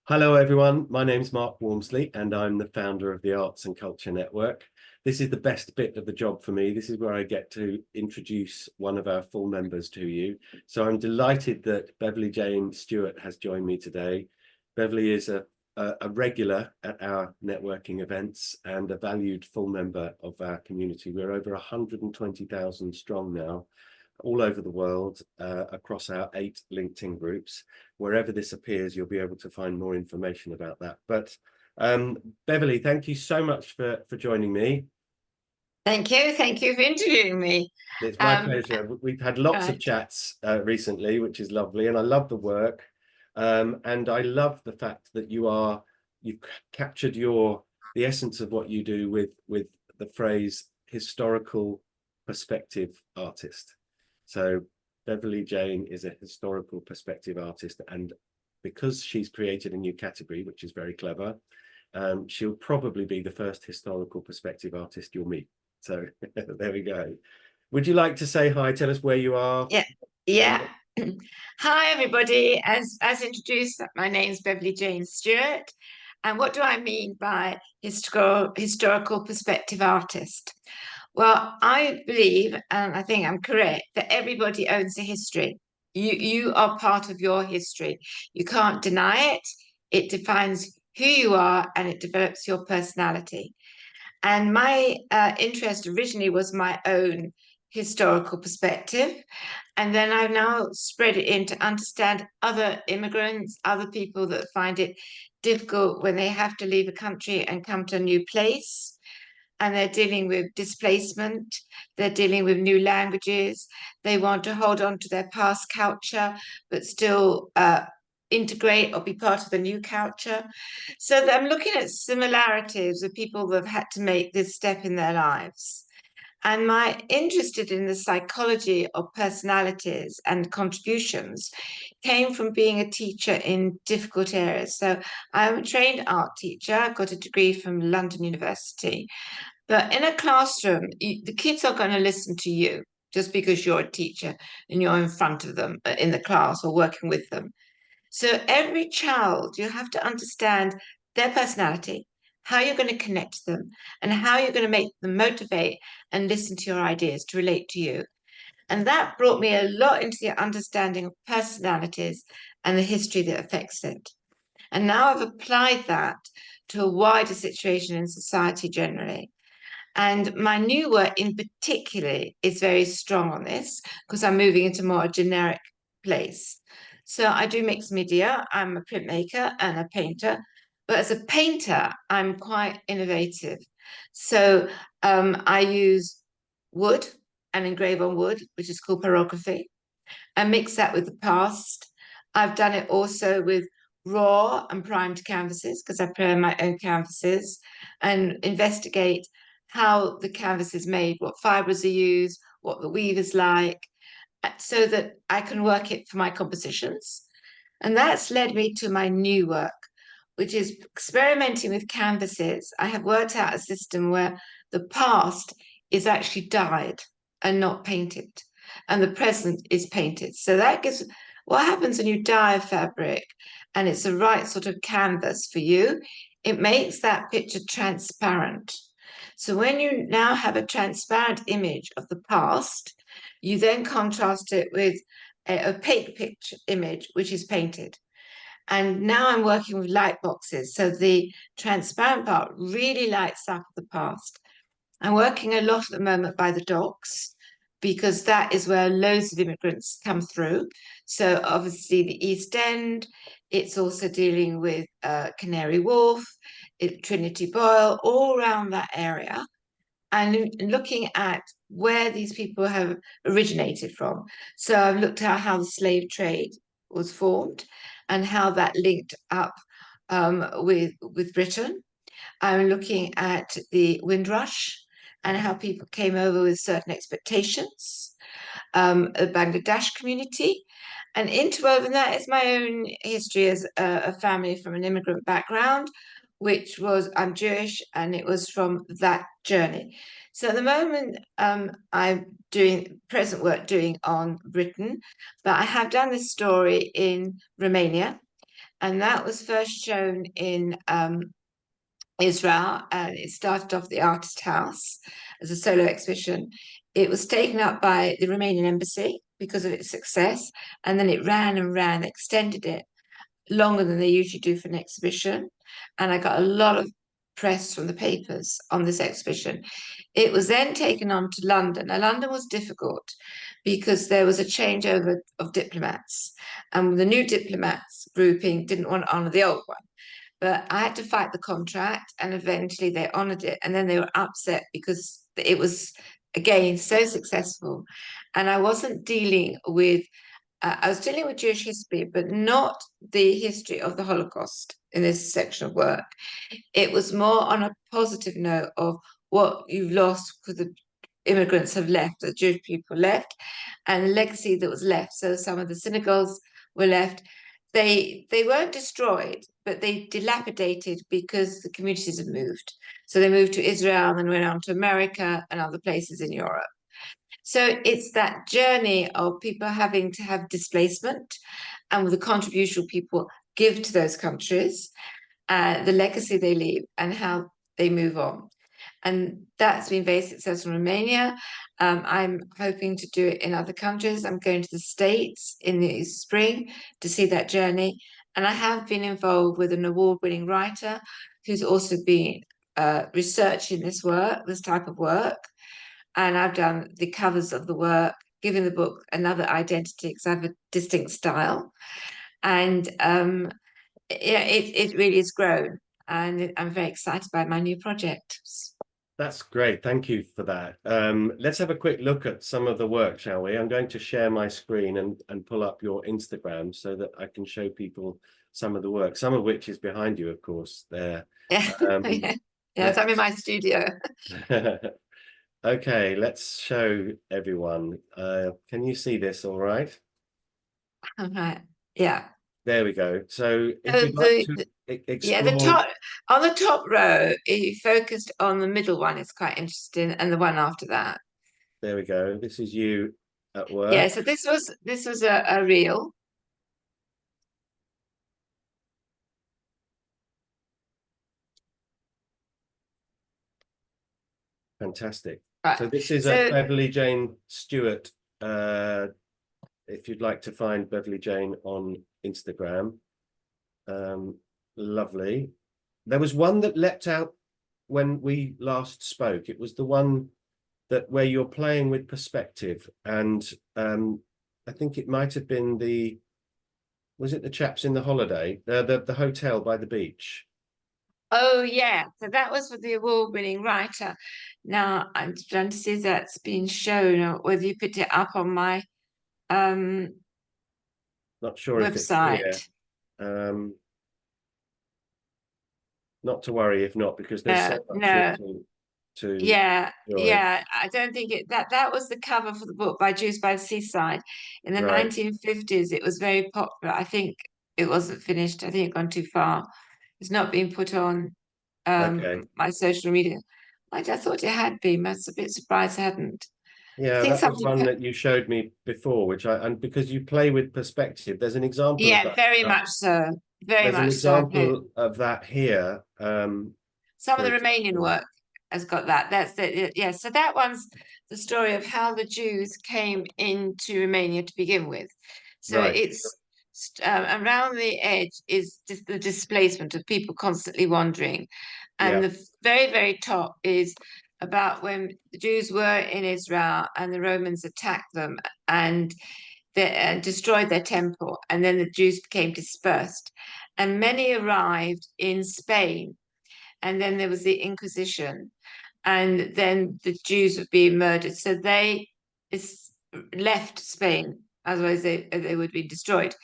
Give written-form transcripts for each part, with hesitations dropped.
Hello, everyone. My name's Mark Walmsley, and I'm the founder of the Arts and Culture Network. This is the best bit of the job for me. This is where I get to introduce one of our full members to you. So I'm delighted that Beverley Jane Stewart has joined me today. Beverley is a regular at our networking events and a valued full member of our community. We're over 120,000 strong now, all over the world, across our 8 LinkedIn groups. Wherever this appears, you'll be able to find more information about that. But Beverley, thank you so much for joining me. Thank you. Thank you for interviewing me. It's my Um, pleasure. We've had lots of right. chats recently, which is lovely, and I love the work. And I love the fact that you've captured the essence of what you do with the phrase historical perspective artist. So Beverley Jane is a historical perspective artist, and because she's created a new category, which is very clever, she'll probably be the first historical perspective artist you'll meet. So there we go. Would you like to say hi? Tell us where you are. Yeah. And Yeah. Hi, everybody. As introduced, my name's Beverley Jane Stewart. And what do I mean by historical perspective artist? Well, I believe, and I think I'm correct, that everybody owns a history. You are part of your history. You can't deny it. It defines who you are and it develops your personality. And my interest originally was my own historical perspective. And then I've now spread it in to understand other immigrants, other people that find it difficult when they have to leave a country and come to a new place. And they're dealing with displacement, they're dealing with new languages, they want to hold on to their past culture, but still integrate or be part of the new culture. So I'm looking at similarities with people that have had to make this step in their lives. And my interested in the psychology of personalities and contributions came from being a teacher in difficult areas. So I'm a trained art teacher. I got a degree from London University. But in a classroom, the kids are going to listen to you just because you're a teacher and you're in front of them in the class or working with them. So every child, you have to understand their personality, how you're going to connect them, and how you're going to make them motivate and listen to your ideas to relate to you. And that brought me a lot into the understanding of personalities and the history that affects it. And now I've applied that to a wider situation in society generally. And my new work in particular is very strong on this because I'm moving into more a generic place. So I do mixed media. I'm a printmaker and a painter. But as a painter, I'm quite innovative. So I use wood and engrave on wood, which is called pyrography, and mix that with the past. I've done it also with raw and primed canvases because I prime my own canvases and investigate how the canvas is made, what fibers are used, what the weave is like, so that I can work it for my compositions. And that's led me to my new work, which is experimenting with canvases. I have worked out a system where the past is actually dyed and not painted, and the present is painted. So that gives what happens when you dye a fabric and it's the right sort of canvas for you, it makes that picture transparent. So when you now have a transparent image of the past, you then contrast it with an opaque picture image, which is painted. And now I'm working with light boxes. So the transparent part really lights up the past. I'm working a lot at the moment by the docks because that is where loads of immigrants come through. So obviously the East End, it's also dealing with Canary Wharf, Trinity Boyle, all around that area, and looking at where these people have originated from. So I've looked at how the slave trade was formed and how that linked up with Britain. I'm looking at the Windrush and how people came over with certain expectations, a Bangladesh community. And interwoven that is my own history as a family from an immigrant background, which was I'm Jewish, and it was from that journey. So at the moment, I'm doing present work doing on Britain, but I have done this story in Romania and that was first shown in Israel, and it started off the Artist House as a solo exhibition. It was taken up by the Romanian embassy because of its success, and then it ran and ran, extended it longer than they usually do for an exhibition. And I got a lot of press from the papers on this exhibition. It was then taken on to London. Now, London was difficult because there was a changeover of diplomats, and the new diplomats grouping didn't want to honour the old one. But I had to fight the contract, and eventually they honoured it. And then they were upset because it was, again, so successful. And I wasn't dealing with I was dealing with Jewish history, but not the history of the Holocaust in this section of work. It was more on a positive note of what you've lost because the immigrants have left, the Jewish people left, and the legacy that was left. So some of the synagogues were left. They weren't destroyed, but they dilapidated because the communities had moved. So they moved to Israel and then went on to America and other places in Europe. So it's that journey of people having to have displacement and with the contribution people give to those countries, the legacy they leave and how they move on. And that's been very successful in Romania. I'm hoping to do it in other countries. I'm going to the States in the spring to see that journey. And I have been involved with an award-winning writer who's also been researching this work, this type of work. And I've done the covers of the work, giving the book another identity because I have a distinct style. And yeah, it really has grown. And I'm very excited by my new project. That's great. Thank you for that. Let's have a quick look at some of the work, shall we? I'm going to share my screen and pull up your Instagram so that I can show people some of the work, some of which is behind you, of course, there. Yeah, yeah. Yes, I'm in my studio. Okay, let's show everyone. Can you see this all right? All right. Yeah. There we go. So if So you'd like to yeah, the explore, top on the top row, you focused on the middle one, it's quite interesting, and the one after that. there we go. This is you at Yeah, work. so this was a reel. Fantastic. Right. So this is at So Beverley Jane Stewart. If you'd like to find Beverley Jane on Instagram. Lovely. There was one that leapt out when we last spoke. It was the one that where you're playing with perspective, and I think it might have been was it the chaps in the holiday, the hotel by the beach? oh yeah, so that was for the award-winning writer. Now I'm trying to see if that's been shown or whether you put it up on my um Not sure if it's here. website. Not to worry if not, because there's so much No, to yeah, enjoy. yeah. I don't think that was the cover for the book by Jews by the Seaside in the Right. 1950s. It was very popular. I think it wasn't finished. I think it gone too far. It's not being put on Okay. my social media. I just thought it had been. I was a bit surprised it hadn't. I Yeah, think that was something. one that you showed me before, which and because you play with perspective, there's an example of Yeah, that. very much so. Very There's an much so. I played. example of that here. Some of For the Romanian example. work has got that. That's the yeah. So that one's the story of how the Jews came into Romania to begin with. So Right. it's around the edge is just the displacement of people constantly wandering, Yeah. and the very very top is about when the Jews were in Israel and the Romans attacked them and destroyed their temple, and then the Jews became dispersed, and many arrived in Spain, and then there was the Inquisition, and then the Jews were being murdered. So they left Spain, otherwise they would be destroyed.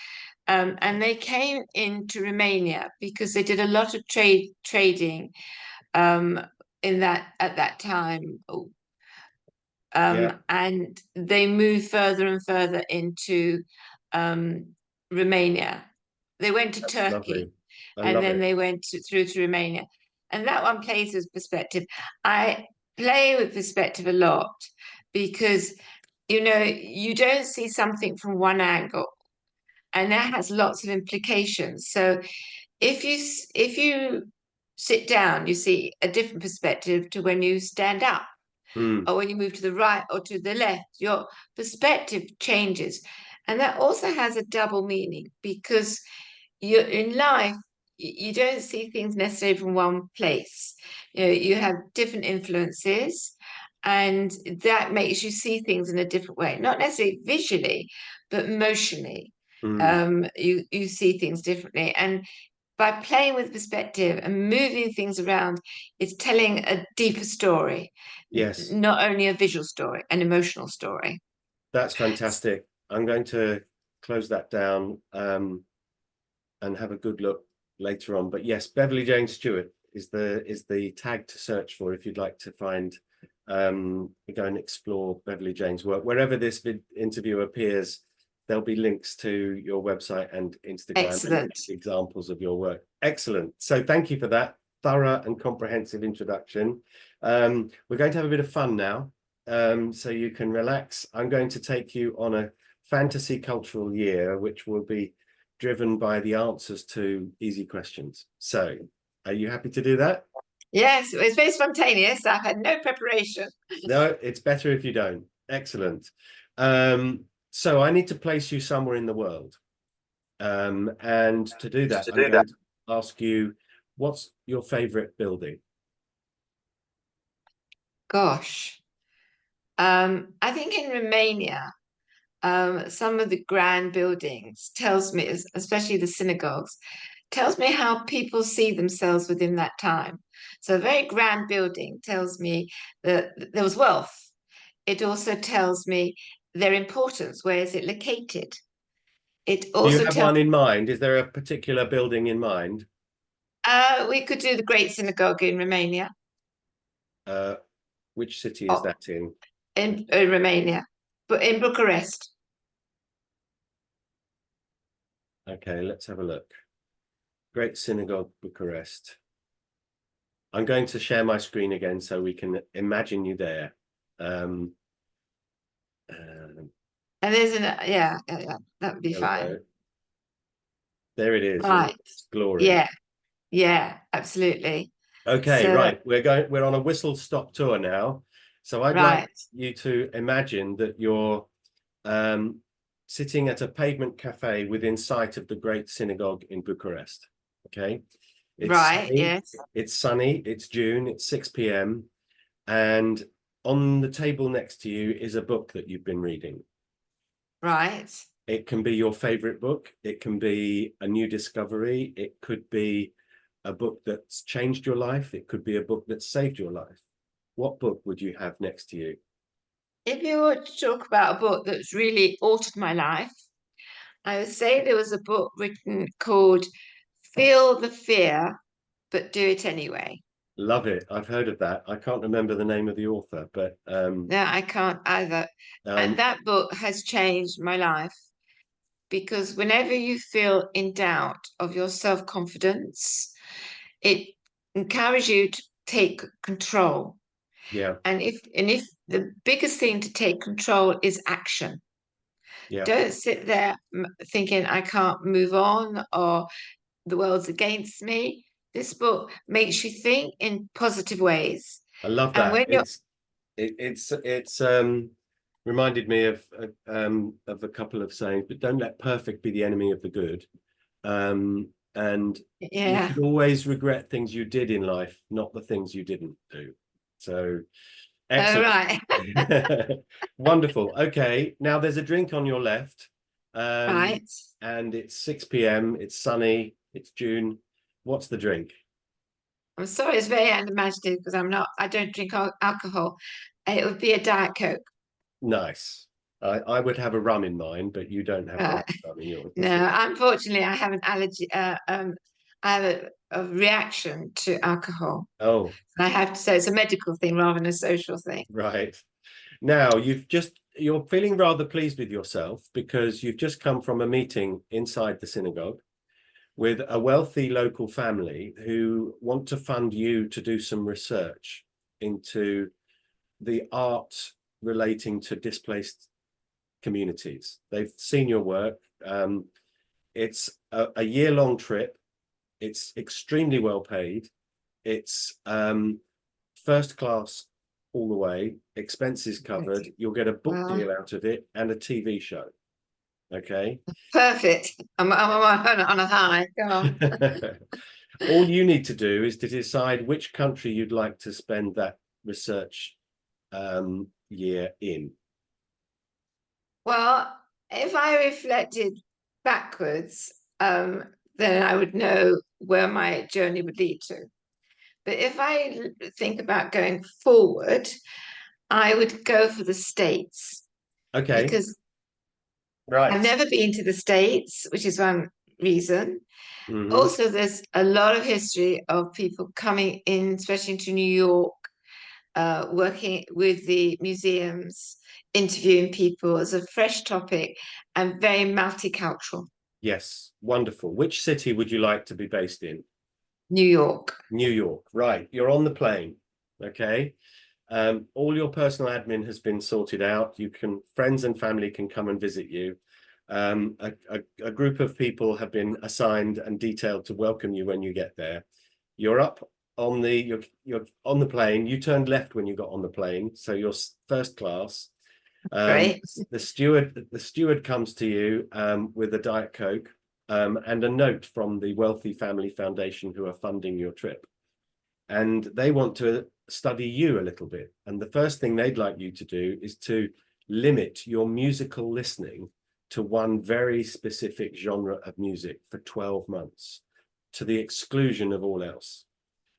And they came into Romania because they did a lot of trading um, in that at that time. Yeah. And they moved further and further into Romania. They went to That's Turkey lovely. I and love then it. they went through to Romania. And that one plays with perspective. I play with perspective a lot because, you know, you don't see something from one angle and that has lots of implications. So if you sit down, you see a different perspective to when you stand up, Mm, or when you move to the right or to the left. Your perspective changes, and that also has a double meaning because you're in life. You don't see things necessarily from one place. You know, you have different influences, and that makes you see things in a different way, not necessarily visually, but emotionally. mm, You see things differently, and by playing with perspective and moving things around, it's telling a deeper story, yes, not only a visual story, an emotional story. that's fantastic. I'm going to close that down and have a good look later on. But yes, Beverley Jane Stewart is the tag to search for if you'd like to find go and explore Beverley Jane's work. Wherever this interview appears, there'll be links to your website and Instagram and Excellent. examples of your work. Excellent. So thank you for that thorough and comprehensive introduction. We're going to have a bit of fun now, so you can relax. I'm going to take you on a fantasy cultural year, which will be driven by the answers to easy questions. So, are you happy to do that? Yes, it's very spontaneous. I've had no preparation. No, it's better if you don't. Excellent. So I need to place you somewhere in the world. And to do that, I'm going to ask you, what's your favorite building? Gosh. I think in Romania, some of the grand buildings tells me, especially the synagogues, tells me how people see themselves within that time. So a very grand building tells me that there was wealth. It also tells me their importance. Where is it located? It Do you also have tells, one in mind? Is there a particular building in mind? we could do the Great Synagogue in Romania, Uh, which city is oh, that in? in Romania, but in Bucharest. Okay, let's have a look. Great Synagogue, Bucharest. I'm going to share my screen again so we can imagine you there. Um, And there's yeah, that would be there we fine. go. There it is in Right. its glory. Yeah, yeah, absolutely. Okay, So, right. We're on a whistle stop tour now. So I'd like right, you to imagine that you're um, sitting at a pavement cafe within sight of the Great Synagogue in Bucharest. Okay. It's right, sunny, yes, it's sunny, it's June, it's 6 p.m. And on the table next to you is a book that you've been reading. right. It can be your favorite book. It can be a new discovery. It could be a book that's changed your life. It could be a book that saved your life. What book would you have next to you? If you were to talk about a book that's really altered my life, I would say there was a book written called Feel the Fear, but Do It Anyway. Love it. I've heard of that. I can't remember the name of the author, but No, I can't either. And um, that book has changed my life because whenever you feel in doubt of your self-confidence, it encourages you to take control. yeah, And if the biggest thing to take control is action. yeah, Don't sit there thinking I can't move on or the world's against me. This book makes you think in positive ways. I love And that. when you're It's reminded me of a couple of sayings, but don't let perfect be the enemy of the good. And you yeah, should always regret things you did in life, not the things you didn't do. So all excellent. right. Wonderful. Okay, now there's a drink on your left, um, Right. and it's 6 p.m. It's sunny. It's June. What's the drink? I'm sorry, it's very unimaginative because I don't drink alcohol. It would be a Diet Coke. Nice. I would have a rum in mine, but you don't have to Uh, have rum in yours. no, unfortunately, I have an allergy. I have a reaction to alcohol. Oh, I have to say it's a medical thing rather than a social thing. right. Now you're feeling rather pleased with yourself because you've just come from a meeting inside the synagogue with a wealthy local family who want to fund you to do some research into the art relating to displaced communities. They've seen your work. It's a year-long trip. It's extremely well paid. It's first class all the way, expenses covered. You'll get a book Well, deal out of it and a TV show. Okay. perfect. I'm on a high. Go on. All you need to do is to decide which country you'd like to spend that research year in. Well, if I reflected backwards, then I would know where my journey would lead to. But if I think about going forward, I would go for the States Okay, because I've right. never been to the States, which is one reason. Hmm. Also, there's a lot of history of people coming in, especially into New York, working with the museums, interviewing people as a fresh topic and very multicultural. Yes, wonderful. Which city would you like to be based in? New York. New York, right. You're on the plane. Okay. All your personal admin has been sorted out. Friends and family can come and visit you. A group of people have been assigned and detailed to welcome you when you get there. You're up on you're on the plane. You turned left when you got on the plane, so you're first class. Great. The steward comes to you with a Diet Coke and a note from the Wealthy Family Foundation who are funding your trip. And they want to study you a little bit. And the first thing they'd like you to do is to limit your musical listening to one very specific genre of music for 12 months, to the exclusion of all else.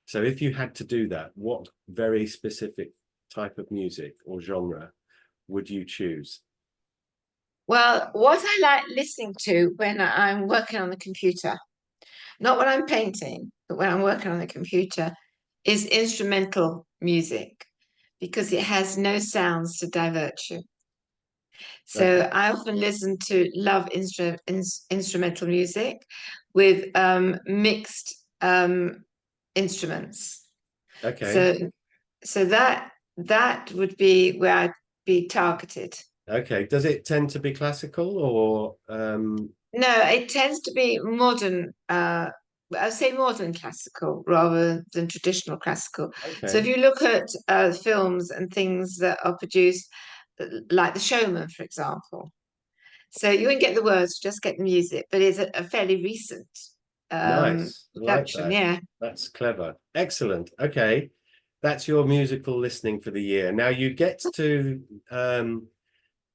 So if you had to do that, what very specific type of music or genre would you choose? Well, what I like listening to when I'm working on the computer, not when I'm painting, but when I'm working on the computer, is instrumental music because it has no sounds to divert you. So Okay. I often love instrumental music with mixed instruments. Okay. So that would be where I'd be targeted. Okay. Does it tend to be classical or No, it tends to be modern. I say modern classical rather than traditional classical. So if okay. you look at films and things that are produced, like The Showman, for example, so you won't get the words, just get the music, but it's a fairly recent Nice. I like production. that. Yeah. That's clever. Excellent. Okay. That's your musical listening for the year. Now you get to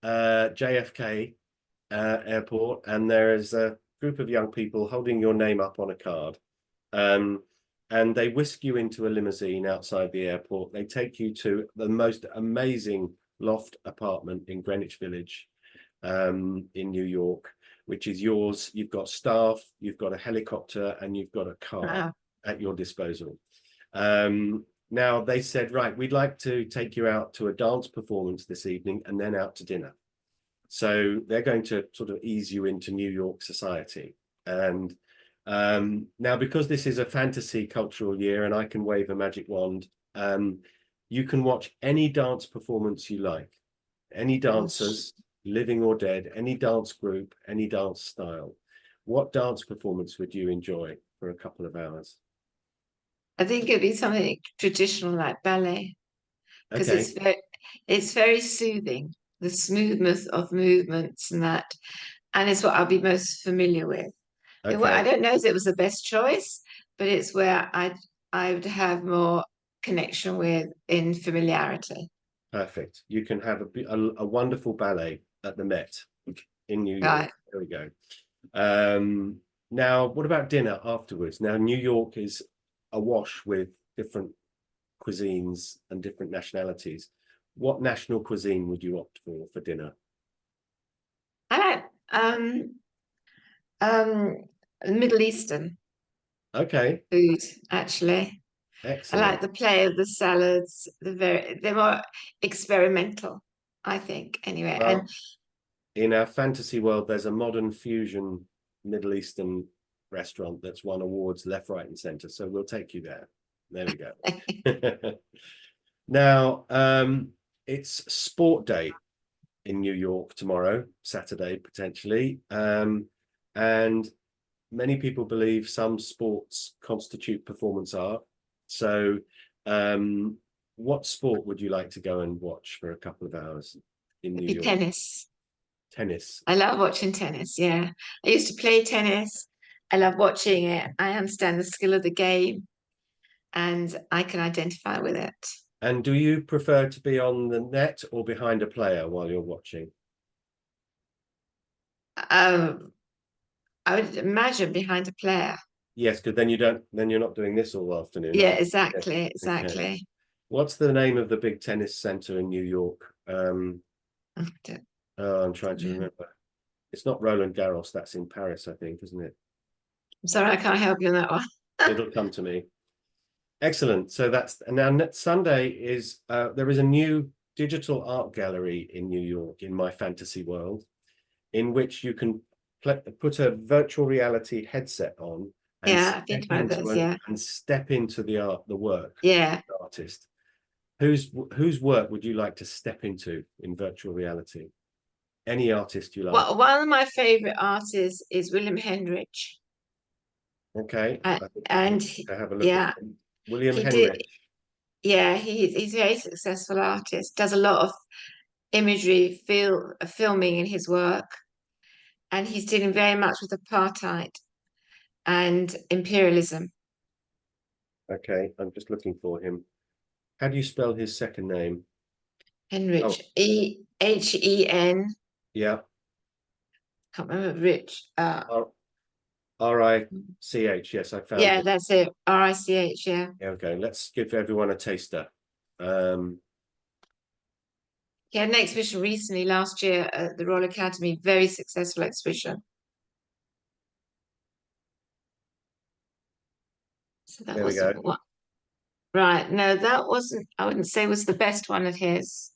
JFK airport, and there is a group of young people holding your name up on a card. Um, and they whisk you into a limousine outside the airport. They take you to the most amazing loft apartment in Greenwich Village, in New York, which is yours. You've got staff, you've got a helicopter, and you've got a car Wow. at your disposal. Now they said, right, we'd like to take you out to a dance performance this evening and then out to dinner. So they're going to sort of ease you into New York society. And now, because this is a fantasy cultural year and I can wave a magic wand, you can watch any dance performance you like, any Gosh. dancers, living or dead, any dance group, any dance style. What dance performance would you enjoy for a couple of hours? I think it'd be something traditional like ballet because Okay, it's very soothing, the smoothness of movements and that, and it's what I'll be most familiar with. I okay, don't know if it was the best choice, but it's where I would have more connection with in familiarity. perfect. You can have a wonderful ballet at the Met in New York. Right. There we go. Um, Now, what about dinner afterwards? Now, New York is awash with different cuisines and different nationalities. What national cuisine would you opt for dinner? I like um Middle Eastern Okay, food, actually. I like excellent. the play of the salads, they're more experimental, I think, anyway. And Well, in our fantasy world, there's a modern fusion Middle Eastern restaurant that's won awards left, right, and center. So we'll take you there. There we go. Now, it's sport day in New York tomorrow, Saturday potentially. and many people believe some sports constitute performance art. So, what sport would you like to go and watch for a couple of hours in It'd New be York? tennis. Tennis. I love watching tennis. Yeah. I used to play tennis. I love watching it. I understand the skill of the game and I can identify with it. And do you prefer to be on the net or behind a player while you're watching? Um, I would imagine behind a player. Yes, because then you're not doing this all afternoon, Yeah, are you? Yeah. exactly, Okay. exactly. What's the name of the big tennis center in New York? I don't Oh, I'm trying to know. remember. It's not Roland Garros, that's in Paris, I think, isn't it? I'm sorry, I can't help you on that one. It'll come to me. Excellent. So that's and now next Sunday is there is a new digital art gallery in New York in my fantasy world, in which you can put a virtual reality headset on and Yeah, I've been to one of those. Yeah, step into the art, the work yeah. of the artist. Whose work would you like to step into in virtual reality? Any artist you like. Well, one of my favorite artists is William Hendrich. Okay, Uh, I think and I have a look at yeah, him. William he did. Henrich. Yeah, he's a very successful artist. Does a lot of imagery, filming in his work, and he's dealing very much with apartheid and imperialism. Okay, I'm just looking for him. How do you spell his second name? Oh, Henrich, Hen. yeah, Can't remember Rich. R R-I-C-H. Yes, I found Yeah, him. that's it. Rich. Yeah. Yeah, okay, let's give everyone a taster. Um, He had an exhibition recently last year at the Royal Academy, very successful exhibition. So that there we wasn't go. what, right. No, that wasn't, I wouldn't say was the best one of his.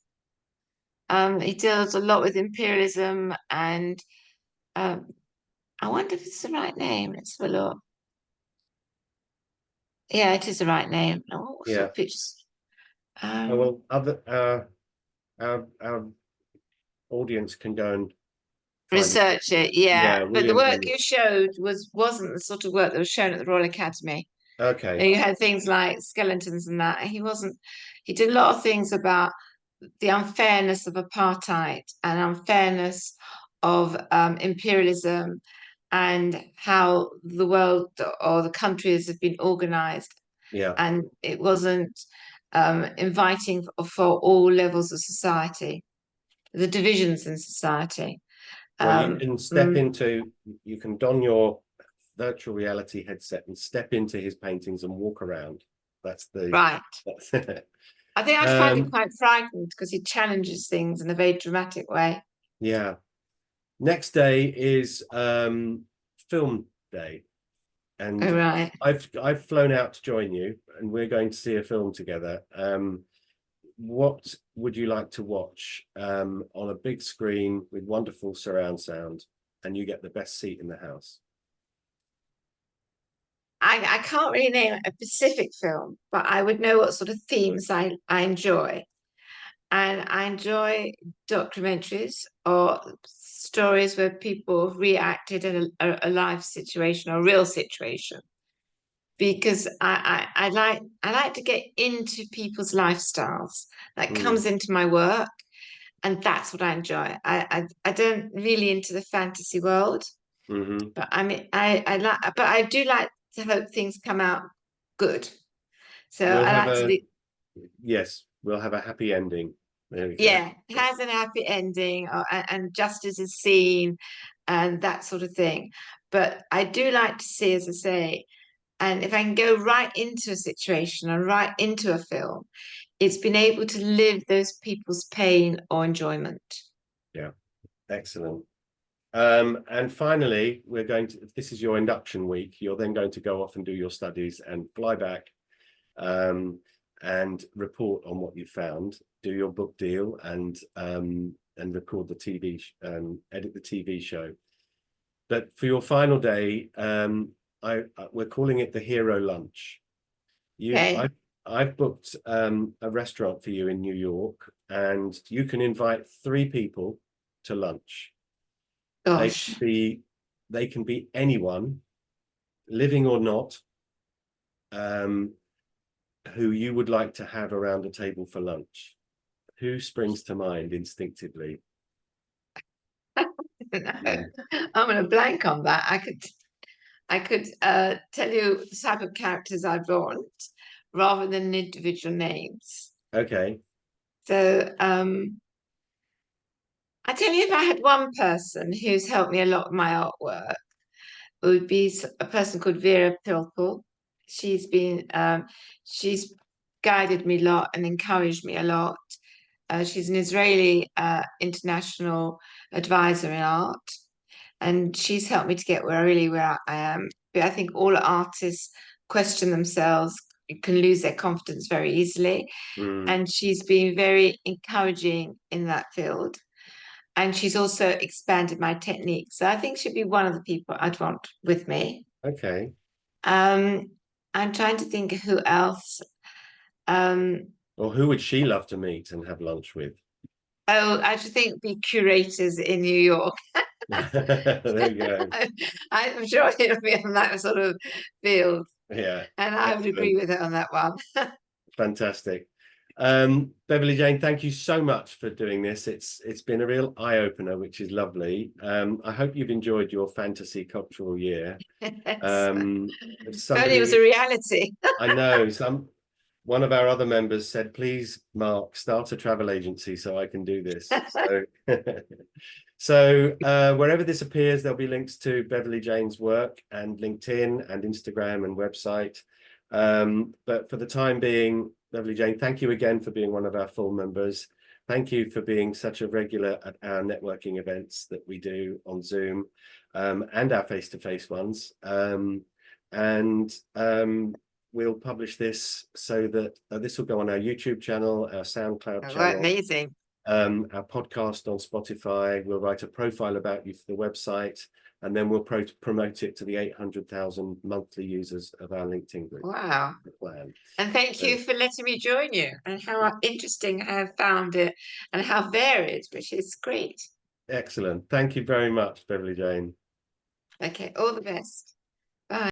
He deals a lot with imperialism and um, I wonder if it's the right name. Let's have a look. Yeah, it is the right name. Oh, what sort Yeah. of pictures? Oh, Um, well, our audience can go and find it. Research it, yeah. Yeah, But the William work Henry. you showed wasn't the sort of work that was shown at the Royal Academy. Okay. You had things like skeletons and that. He did a lot of things about the unfairness of apartheid and unfairness of imperialism and how the world or the countries have been organized. Yeah. And it wasn't inviting for all levels of society, the divisions in society. Well, you Um, can step mm, into, you can don your virtual reality headset and step into his paintings and walk around. right. That's I think I'd find it um, quite frightened because he challenges things in a very dramatic way. yeah. Next day is film day, Oh, and right. I've flown out to join you, and we're going to see a film together. What would you like to watch on a big screen with wonderful surround sound, and you get the best seat in the house? I can't really name a specific film, but I would know what sort of themes I enjoy. And I enjoy documentaries or stories where people have reacted in a live situation or real situation. Because I like to get into people's lifestyles. That Mm, comes into my work, and that's what I enjoy. I don't really into the fantasy world. hmm. But I mean, but I do like to hope things come out good. So We'll I have like to a be, yes, we'll have a happy ending. There we go. yeah, it has a happy ending and justice is seen and that sort of thing. But I do like to see, as I say, and if I can go right into a situation or right into a film, it's been able to live those people's pain or enjoyment. Yeah, excellent. And finally, we're going to, this is your induction week. You're then going to go off and do your studies and fly back and report on what you found, do your book deal and record the TV, edit the TV show. But for your final day, we're calling it the hero lunch. You, Okay. I've booked a restaurant for you in New York, and you can invite 3 people to lunch. They can Gosh. be they can be anyone, living or not, who you would like to have around a table for lunch. Who springs to mind instinctively? No, I'm in a blank on that. I could tell you the type of characters I'd want rather than individual names. Okay. So I tell you, if I had one person who's helped me a lot with my artwork, it would be a person called Vera Pilpul. She's guided me a lot and encouraged me a lot. She's an Israeli international advisor in art, and she's helped me to get where I am. But I think all artists question themselves, can lose their confidence very easily, Mm, and she's been very encouraging in that field. And she's also expanded my technique. So I think she'd be one of the people I'd want with me. okay. Um, I'm trying to think who else. Um, Or who would she love to meet and have lunch with? oh, I should think be curators in New York. There you go. I'm sure it'll be on that sort of field. Yeah, And I would agree excellent. with her on that one. Fantastic. Beverley Jane, thank you so much for doing this. It's been a real eye-opener, which is lovely. I hope you've enjoyed your fantasy cultural year. Yes. Um, If only it was a somebody reality. I know, one of our other members said, please, Mark, start a travel agency so I can do this. So wherever this appears, there'll be links to Beverley Jane's work and LinkedIn and Instagram and website. But for the time being, Beverley Jane, thank you again for being one of our full members. Thank you for being such a regular at our networking events that we do on Zoom, and our face-to-face ones. We'll publish this so that this will go on our YouTube channel, our SoundCloud Oh, channel, amazing. our podcast on Spotify. We'll write a profile about you for the website, and then we'll promote it to the 800,000 monthly users of our LinkedIn group. Wow. Plan. And thank you for letting me join you, and how interesting I have found it and how varied, which is great. Excellent. Thank you very much, Beverley Jane. Okay, all the best.